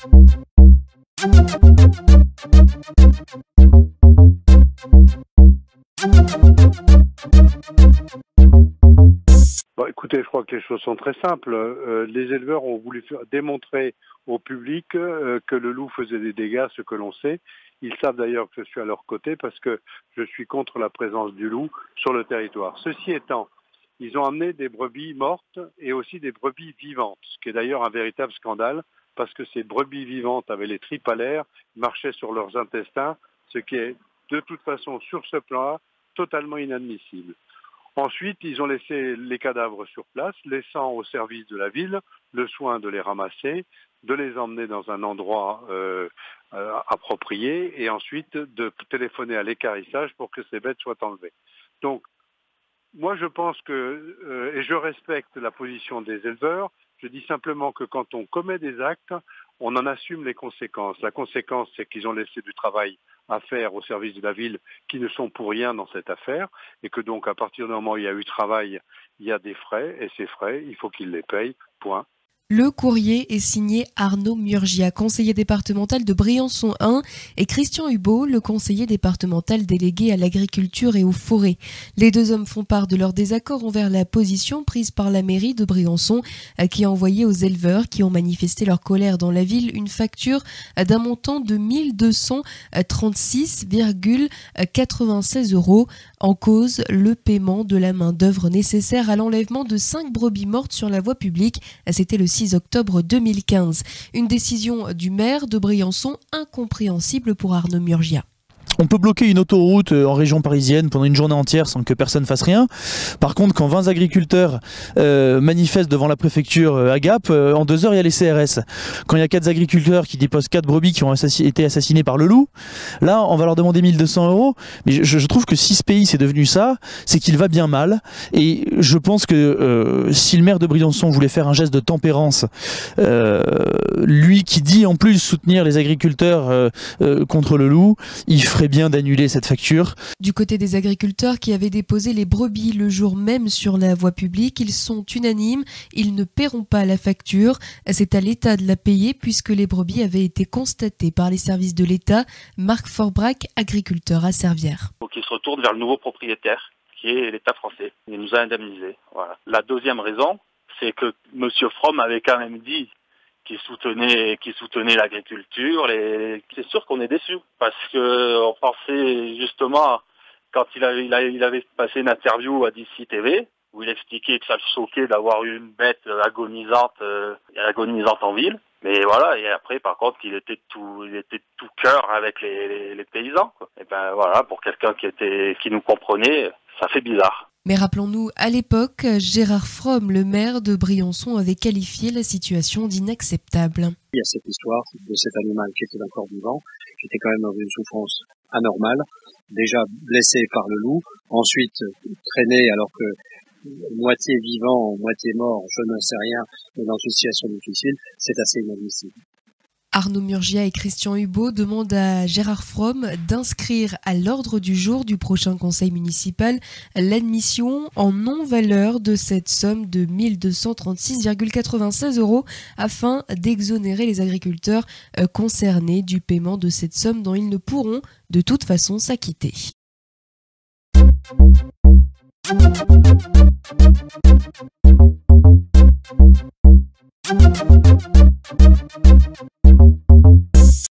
Bon, écoutez, je crois que les choses sont très simples. Les éleveurs ont voulu démontrer au public que le loup faisait des dégâts, ce que l'on sait. Ils savent d'ailleurs que je suis à leur côté parce que je suis contre la présence du loup sur le territoire. Ceci étant, ils ont amené des brebis mortes et aussi des brebis vivantes, ce qui est d'ailleurs un véritable scandale parce que ces brebis vivantes avaient les tripes à l'air, marchaient sur leurs intestins, ce qui est de toute façon sur ce plan-là totalement inadmissible. Ensuite, ils ont laissé les cadavres sur place, laissant au service de la ville le soin de les ramasser, de les emmener dans un endroit approprié et ensuite de téléphoner à l'équarrissage pour que ces bêtes soient enlevées. Donc, moi je pense que, et je respecte la position des éleveurs, je dis simplement que quand on commet des actes, on en assume les conséquences. La conséquence, c'est qu'ils ont laissé du travail à faire au service de la ville qui ne sont pour rien dans cette affaire et que donc à partir du moment où il y a eu travail, il y a des frais et ces frais, il faut qu'ils les payent, point. Le courrier est signé Arnaud Murgia, conseiller départemental de Briançon 1, et Christian Hubault, le conseiller départemental délégué à l'agriculture et aux forêts. Les deux hommes font part de leur désaccord envers la position prise par la mairie de Briançon, qui a envoyé aux éleveurs qui ont manifesté leur colère dans la ville une facture d'un montant de 1 236,96 €. En cause, le paiement de la main-d'œuvre nécessaire à l'enlèvement de 5 brebis mortes sur la voie publique. C'était le 6 octobre 2015. Une décision du maire de Briançon incompréhensible pour Arnaud Murgia. On peut bloquer une autoroute en région parisienne pendant une journée entière sans que personne fasse rien. Par contre, quand 20 agriculteurs manifestent devant la préfecture à Gap, en 2 heures, il y a les CRS. Quand il y a 4 agriculteurs qui déposent 4 brebis qui ont été assassinés par le loup, là, on va leur demander 1 200 €. Mais je trouve que si ce pays c'est devenu ça, c'est qu'il va bien mal. Et je pense que si le maire de Briançon voulait faire un geste de tempérance, lui qui dit en plus soutenir les agriculteurs contre le loup, il ferait bien d'annuler cette facture. Du côté des agriculteurs qui avaient déposé les brebis le jour même sur la voie publique, ils sont unanimes, ils ne paieront pas la facture. C'est à l'État de la payer puisque les brebis avaient été constatées par les services de l'État. Marc Forbrac, agriculteur à Servières. Donc il se retourne vers le nouveau propriétaire qui est l'État français. Il nous a indemnisés. Voilà. La deuxième raison, c'est que M. Fromm avait quand même dit qui soutenait l'agriculture. C'est sûr qu'on est déçus parce que on pensait justement quand il avait passé une interview à DC TV où il expliquait que ça le choquait d'avoir eu une bête agonisante en ville. Mais voilà, et après par contre il était tout cœur avec les paysans, quoi. Et ben voilà, pour quelqu'un qui nous comprenait, ça fait bizarre. Mais rappelons-nous, à l'époque, Gérard Fromm, le maire de Briançon, avait qualifié la situation d'inacceptable. Il y a cette histoire de cet animal qui était encore vivant, qui était quand même dans une souffrance anormale, déjà blessé par le loup, ensuite traîné alors que moitié vivant, moitié mort, je ne sais rien, mais dans une situation difficile, c'est assez inadmissible. Arnaud Murgia et Christian Hubault demandent à Gérard Fromm d'inscrire à l'ordre du jour du prochain conseil municipal l'admission en non-valeur de cette somme de 1 236,96 € afin d'exonérer les agriculteurs concernés du paiement de cette somme dont ils ne pourront de toute façon s'acquitter.